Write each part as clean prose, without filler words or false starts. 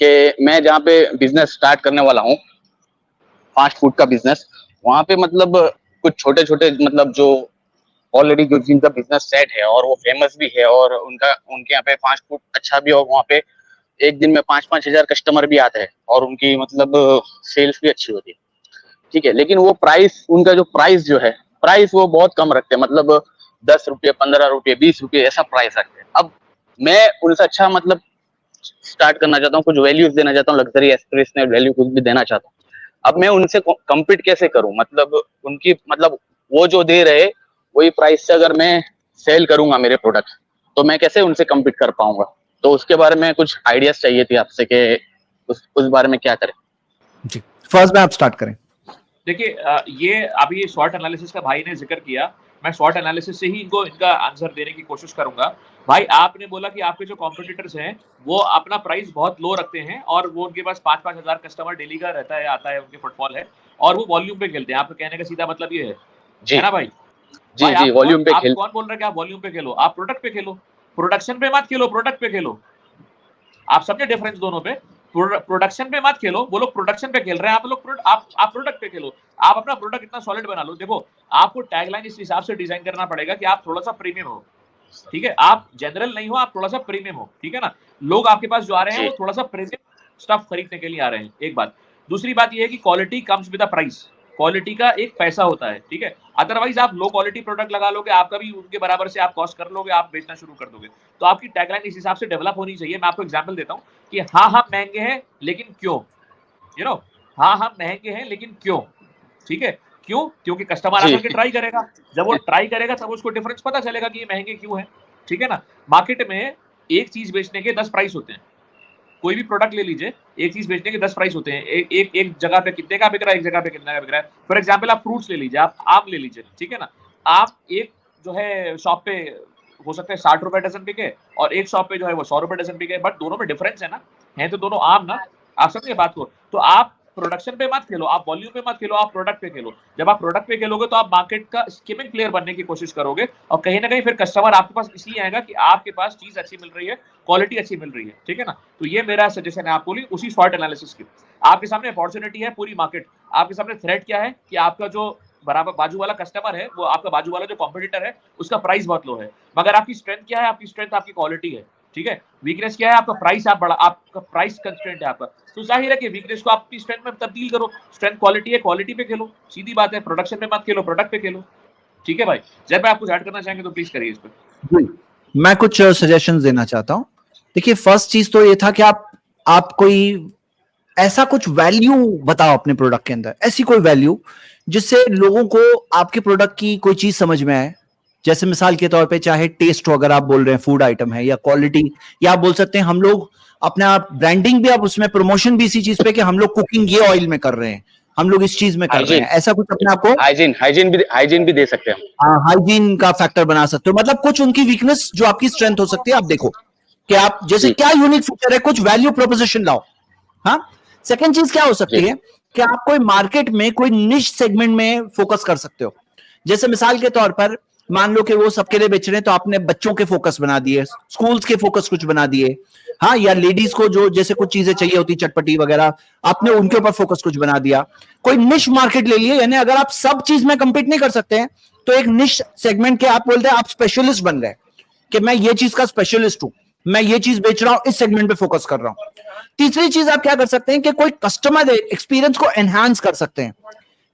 कि मैं जहाँ पे बिजनेस स्टार्ट करने वाला हूँ, फास्ट फूड का बिजनेस, वहाँ पे मतलब कुछ छोटे छोटे मतलब जो ऑलरेडी जो जिनका बिजनेस सेट है और वो फेमस भी है और उनके यहाँ पे फास्ट फूड अच्छा भी, और वहाँ पे एक दिन में 5-5 हजार कस्टमर भी आते हैं और उनकी मतलब सेल्स भी अच्छी होती है। ठीक है, लेकिन वो प्राइस, उनका जो प्राइस जो है, प्राइस वो बहुत कम रखते हैं, मतलब 10 रुपये, 15 रुपये, 20 रुपये ऐसा प्राइस रखते हैं। अब मैं उनसे अच्छा मतलब स्टार्ट करना चाहता हूँ, कुछ वैल्यूज देना चाहता हूँ, लग्जरी एस्पिरेशनल वैल्यू कुछ भी देना चाहता हूँ। अब मैं उनसे कम्पीट कैसे करूं, मतलब उनकी मतलब वो जो दे रहे वही प्राइस से अगर मैं सेल करूंगा मेरे प्रोडक्ट, तो मैं कैसे उनसे कम्पीट कर पाऊंगा। तो उसके बारे में कुछ आइडियाज चाहिए थी आपसे कि उस बारे में क्या करें। जी, फर्स्ट में आप स्टार्ट करें। देखिए, ये अभी शॉर्ट एनालिसिस का भाई ने जिक्र किया, मैं शॉर्ट एनालिसिस से ही इनका आंसर देने की कोशिश करूंगा। भाई, आपने बोला कि आपके जो कॉम्पिटिटर्स हैं वो अपना प्राइस बहुत लो रखते हैं और वो उनके पास 5-5 हजार कस्टमर डेली का रहता है, आता है, उनके फुटफॉल है और वो वॉल्यूम पे खेलते हैं। आपका कहने का सीधा मतलब ये है ना भाई? जी जी, वॉल्यूम पे खेल। कौन बोल रहा है कि आप वॉल्यूम पे खेलो? आप प्रोडक्ट पे खेलो, प्रोडक्शन पे मत खेलो, प्रोडक्ट पे खेलो। आप समझे डिफरेंस दोनों पे? प्रोडक्शन पे मत खेलो, वो लोग प्रोडक्शन पे खेल रहे हैं, आप प्रोडक्ट पे खेलो। आप अपना प्रोडक्ट इतना सॉलिड बना लो। देखो, आपको टैगलाइन इस हिसाब से डिजाइन करना पड़ेगा कि आप थोड़ा सा प्रीमियम हो, ठीक है? आप जनरल नहीं हो, आप थोड़ा सा प्रीमियम हो, ठीक है ना? लोग आपके पास जो आ रहे हैं वो थोड़ा सा प्रीमियम स्टफ खरीदने के लिए आ रहे हैं, एक बात। दूसरी बात ये है कि quality comes with a price, quality का एक पैसा होता है, ठीक है? अदरवाइज आप लो क्वालिटी प्रोडक्ट लगा लोगे, आपका भी उनके बराबर से आप कॉस्ट कर लोगे, आप बेचना शुरू कर दोगे। तो आपकी टैगलाइन इस हिसाब से डेवलप होनी चाहिए। मैं आपको एग्जांपल देता हूं कि हाँ हम महंगे हैं लेकिन क्यों, हाँ हम महंगे हैं लेकिन क्यों, ठीक है? क्यों? क्योंकि कस्टमर आकर के ट्राई करेगा, जब वो ट्राई करेगा तब उसको डिफरेंस पता चलेगा कि ये महंगे क्यों है, ठीक है ना? मार्केट में एक चीज बेचने के 10 प्राइस होते हैं। कोई भी प्रोडक्ट ले लीजिए, एक चीज बेचने के 10 प्राइस होते हैं। एक जगह पे कितने का बिक रहा है, एक जगह पे कितने का बिक रहा है। फॉर एग्जांपल आप फ्रूट्स ले लीजिए, आप आम ले लीजिए, ठीक है ना? आप एक जो है शॉप पे हो सकता है 60 रुपए डजन बिके और एक शॉप पे जो है वो 100 रुपए डजन बिके, बट दोनों में डिफरेंस है ना, है तो दोनों आम ना। आप समझे बात को? तो आप प्रोडक्शन पे मत खेलो, आप वॉल्यूम पे मत खेलो, आप प्रोडक्ट पे खेलो। जब आप प्रोडक्ट पे खेलोगे तो आप मार्केट का स्किमिंग प्लेयर बनने की कोशिश करोगे और कहीं ना कहीं फिर कस्टमर आपके पास इसलिए आएगा कि आपके पास चीज अच्छी मिल रही है, क्वालिटी अच्छी मिल रही है, ठीक है ना? तो ये मेरा सजेशन है आपको, उसी शॉर्ट एनालिसिस की। आपके सामने अपॉर्चुनिटी है पूरी मार्केट, आपके सामने थ्रेट क्या है कि आपका जो बराबर बाजू वाला कस्टमर है, वो आपका बाजू वाला जो कॉम्पिटिटर है उसका प्राइस बहुत लो है, मगर आपकी स्ट्रेंथ क्या है? आपकी स्ट्रेंथ आपकी क्वालिटी है, ठीक है? वीकनेस क्या है? आपका प्राइस, आपका प्राइस कंस्ट्रेंट है आपका। तो जाहिर है कि वीकनेस को आप अपनी स्ट्रेंथ में तब्दील करो। स्ट्रेंथ क्वालिटी है, क्वालिटी पे खेलो, सीधी बात है। प्रोडक्शन में मत खेलो, प्रोडक्ट पे खेलो, ठीक है भाई? जब मैं आपको ऐड करना चाहेंगे तो प्लीज करिए इस पर। मैं कुछ सजेशंस देना चाहता हूं। देखिए, फर्स्ट चीज तो ये था कि आप कोई ऐसा कुछ वैल्यू बताओ अपने प्रोडक्ट के अंदर, ऐसी कोई वैल्यू जिससे लोगों को आपके प्रोडक्ट की कोई चीज समझ में आए। जैसे मिसाल के तौर पे चाहे टेस्ट हो, अगर आप बोल रहे हैं फूड आइटम है, या क्वालिटी, या आप बोल सकते हैं हम लोग अपना ब्रांडिंग भी, आप उसमें प्रमोशन भी इसी चीज पे कि हम लोग कुकिंग ये ऑयल में कर रहे हैं, हम लोग इस चीज में कर रहे हैं, ऐसा कुछ अपने आपको हाइजीन भी दे सकते हैं। हाँ, हाइजीन का फैक्टर बना सकते हो। मतलब कुछ उनकी वीकनेस जो आपकी स्ट्रेंथ हो सकती है, आप देखो कि आप जैसे क्या यूनिक फीचर है, कुछ वैल्यू प्रोपोजिशन लाओ। हाँ, सेकंड चीज क्या हो सकती है कि आप कोई मार्केट में कोई निश सेगमेंट में फोकस कर सकते हो। जैसे मिसाल के तौर पर मान लो कि वो सबके लिए बेच रहे हैं, तो आपने बच्चों के फोकस बना दिए, स्कूल्स के फोकस कुछ बना दिए, हाँ, या लेडीज को जो जैसे कुछ चीजें चाहिए होती चटपटी वगैरह, आपने उनके ऊपर फोकस कुछ बना दिया। कोई निश मार्केट ले लिए, यानी अगर आप सब चीज में कंपीट नहीं कर सकते हैं तो एक निश सेगमेंट के आप बोलते हैं आप स्पेशलिस्ट बन गए कि मैं ये चीज का स्पेशलिस्ट हूं, मैं ये चीज बेच रहा हूं, इस सेगमेंट पे फोकस कर रहा हूं। तीसरी चीज आप क्या कर सकते हैं कि कोई कस्टमर एक्सपीरियंस को एनहांस कर सकते हैं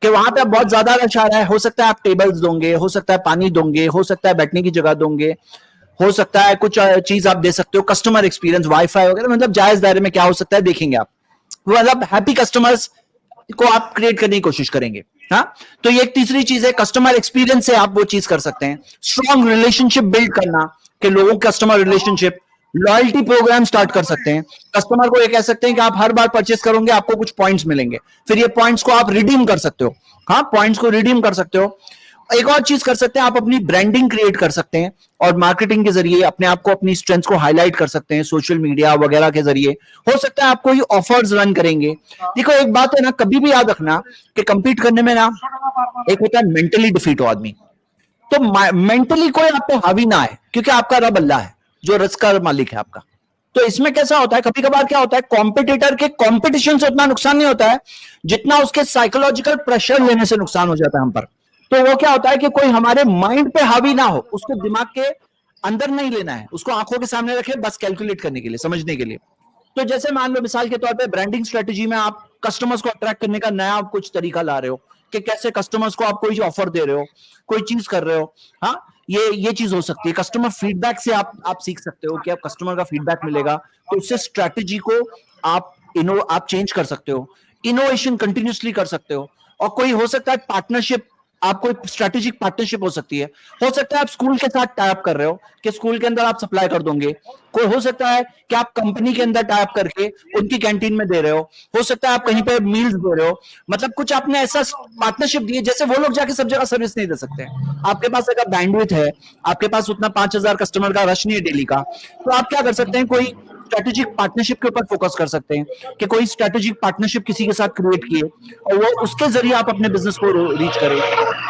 कि वहां पे बहुत ज्यादा रश आ रहा है, हो सकता है आप टेबल्स दोगे, हो सकता है पानी दोगे, हो सकता है बैठने की जगह दोगे, हो सकता है कुछ चीज आप दे सकते हो, कस्टमर एक्सपीरियंस, वाईफाई वगैरह, मतलब जायज दायरे में क्या हो सकता है देखेंगे आप, मतलब हैप्पी कस्टमर्स को आप क्रिएट करने की कोशिश करेंगे। हाँ, तो ये एक तीसरी चीज है, कस्टमर एक्सपीरियंस से आप वो चीज कर सकते हैं। स्ट्रॉन्ग रिलेशनशिप बिल्ड करना कि लोगों customer relationship, loyalty program start कर सकते हैं। कस्टमर को ये कह सकते हैं कि आप हर बार परचेस करोगे आपको कुछ पॉइंट्स मिलेंगे, फिर ये पॉइंट्स को आप रिडीम कर सकते हो। हाँ, पॉइंट्स को रिडीम कर सकते हो। एक और चीज कर सकते हैं, आप अपनी ब्रांडिंग क्रिएट कर सकते हैं और मार्केटिंग के जरिए अपने आप को, अपनी स्ट्रेंथ्स को हाईलाइट कर सकते हैं, सोशल मीडिया वगैरह के जरिए। हो सकता है आप कोई ऑफर्स रन करेंगे। देखो, एक बात है ना, कभी भी याद रखना कि कंपीट करने में ना, एक होता है मेंटली डिफीट हो आदमी, तो मेंटली कोई आप पे हावी ना है, क्योंकि आपका रब अल्लाह है जो रिस्क का मालिक है आपका। तो इसमें कैसा होता है, कभी कभार क्या होता है, कॉम्पिटिटर के कॉम्पिटिशन से उतना नुकसान नहीं होता है जितना उसके साइकोलॉजिकल प्रेशर लेने से नुकसान हो जाता है हम पर। तो वो क्या होता है कि कोई हमारे माइंड पे हावी ना हो, उसको दिमाग के अंदर नहीं लेना है, उसको आंखों के सामने रखे बस कैलकुलेट करने के लिए, समझने के लिए। तो जैसे मान लो मिसाल के तौर पे ब्रांडिंग स्ट्रेटजी में आप कस्टमर्स को अट्रैक्ट करने का नया कुछ तरीका ला रहे हो कि कैसे कस्टमर्स को आप कोई ऑफर दे रहे हो, कोई चीज कर रहे हो, हाँ ये चीज हो सकती है। कस्टमर फीडबैक से आप सीख सकते हो कि आप कस्टमर का फीडबैक मिलेगा तो उससे स्ट्रेटजी को आप चेंज कर सकते हो, इनोवेशन कंटिन्यूसली कर सकते हो। और कोई हो सकता है पार्टनरशिप, आप कोई स्ट्रेटेजिक पार्टनरशिप हो सकती है, हो सकता है आप स्कूल के साथ टाई अप कर रहे हो कि स्कूल के अंदर आप सप्लाई कर दोगे, कोई हो सकता है कि आप कंपनी के अंदर टाई अप करके उनकी कैंटीन में दे रहे हो सकता है आप कहीं पे मील्स दे रहे हो, मतलब कुछ आपने ऐसा पार्टनरशिप दी है जैसे वो लोग जाके सब जगह सर्विस नहीं दे सकते हैं। आपके पास अगर बैंडविड्थ है, आपके पास उतना 5,000 कस्टमर का रश नहीं है डेली का, तो आप क्या कर सकते हैं, कोई स्ट्रेटेजिक पार्टनरशिप के ऊपर फोकस कर सकते हैं कि कोई स्ट्रेटेजिक पार्टनरशिप किसी के साथ क्रिएट किए और वो उसके जरिए आप अपने बिजनेस को रीच करें,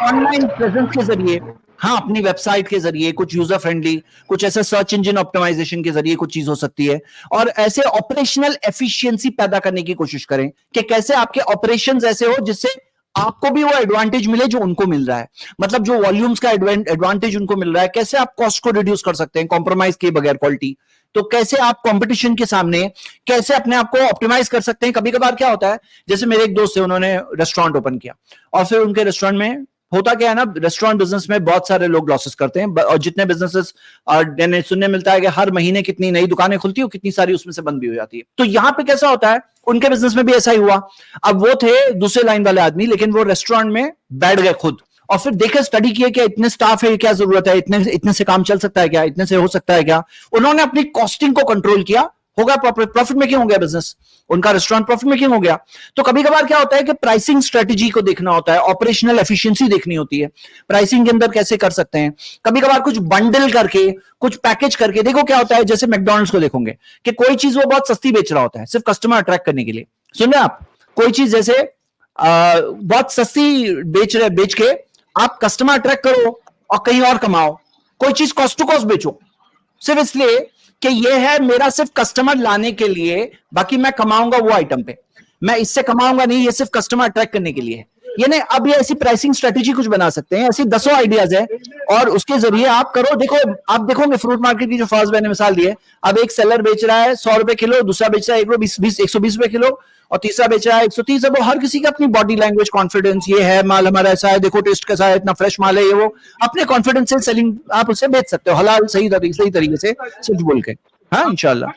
ऑनलाइन प्रेजेंस के जरिए, हाँ अपनी वेबसाइट के जरिए, कुछ यूजर फ्रेंडली, कुछ ऐसे सर्च इंजन ऑप्टिमाइजेशन के जरिए कुछ चीज हो सकती है। और ऐसे ऑपरेशनल एफिशिएंसी पैदा करने की कोशिश करें कि कैसे आपके ऑपरेशंस ऐसे हो जिससे आपको भी वो एडवांटेज मिले जो उनको मिल रहा है, मतलब जो वॉल्यूम्स का एडवांटेज उनको मिल रहा है, कैसे आप कॉस्ट को रिड्यूस कर सकते हैं कॉम्प्रोमाइज किए बगैर क्वालिटी, तो कैसे आप कंपटीशन के सामने कैसे अपने आप को ऑप्टिमाइज कर सकते हैं। कभी कभार क्या होता है, जैसे मेरे एक दोस्त थे, उन्होंने रेस्टोरेंट ओपन किया और फिर उनके रेस्टोरेंट में होता क्या है ना, रेस्टोरेंट बिजनेस में बहुत सारे लोग लॉसेस करते हैं और जितने बिजनेसेस सुनने मिलता है कि हर महीने कितनी नई दुकानें खुलती है, कितनी सारी उसमें से बंद भी हो जाती है। तो यहाँ पे कैसा होता है, उनके बिजनेस में भी ऐसा ही हुआ। अब वो थे दूसरे लाइन वाले आदमी, लेकिन वो रेस्टोरेंट में बैठ गए खुद और फिर देखे, स्टडी किए कि इतने स्टाफ है, क्या जरूरत है, इतने से काम चल सकता है क्या, इतने से हो सकता है क्या। उन्होंने अपनी कॉस्टिंग को कंट्रोल किया, होगा प्रॉफिट मेकिंग हो गया बिजनेस, उनका रेस्टोरेंट प्रॉफिट मेकिंग हो गया। तो कभी कभार क्या होता है कि प्राइसिंग स्ट्रेटजी को देखना होता है, ऑपरेशनल एफिशिएंसी देखनी होती है, प्राइसिंग के अंदर कैसे कर सकते हैं। कभी कभार कुछ बंडल करके, कुछ पैकेज करके, देखो क्या होता है, जैसे मैकडॉनल्ड्स को देखोगे कि कोई चीज वो बहुत सस्ती बेच रहा होता है सिर्फ कस्टमर अट्रैक्ट करने के लिए। सुन रहे आप, कोई चीज जैसे बहुत सस्ती बेच के आप कस्टमर अट्रैक्ट करो और कहीं और कमाओ, कोई चीज कॉस्ट टू कॉस्ट बेचो सिर्फ इसलिए कि ये है मेरा सिर्फ कस्टमर लाने के लिए, बाकी मैं कमाऊंगा वो आइटम पे, मैं इससे कमाऊंगा नहीं, ये सिर्फ कस्टमर अट्रैक्ट करने के लिए है। ये नहीं, अब ये ऐसी प्राइसिंग स्ट्रेटेजी कुछ बना सकते हैं, ऐसी 10 आइडियाज है और उसके जरिए आप करो। देखो आप देखोगे फ्रूट मार्केट की जो फर्स्ट मैंने मिसाल दी है, अब एक सेलर बेच रहा है 100 रुपए किलो, दूसरा बेच रहा है 120 रुपए किलो और तीसरा बेच रहा है 130। अब हर किसी की अपनी बॉडी लैंग्वेज, कॉन्फिडेंस, ये है माल हमारा ऐसा है, देखो टेस्ट कैसा है, इतना फ्रेश माल है, ये वो अपने कॉन्फिडेंस से सेलिंग आप उसे बेच सकते हो, हलाल सही तरीके से सच बोल के। हाँ इंशाल्लाह।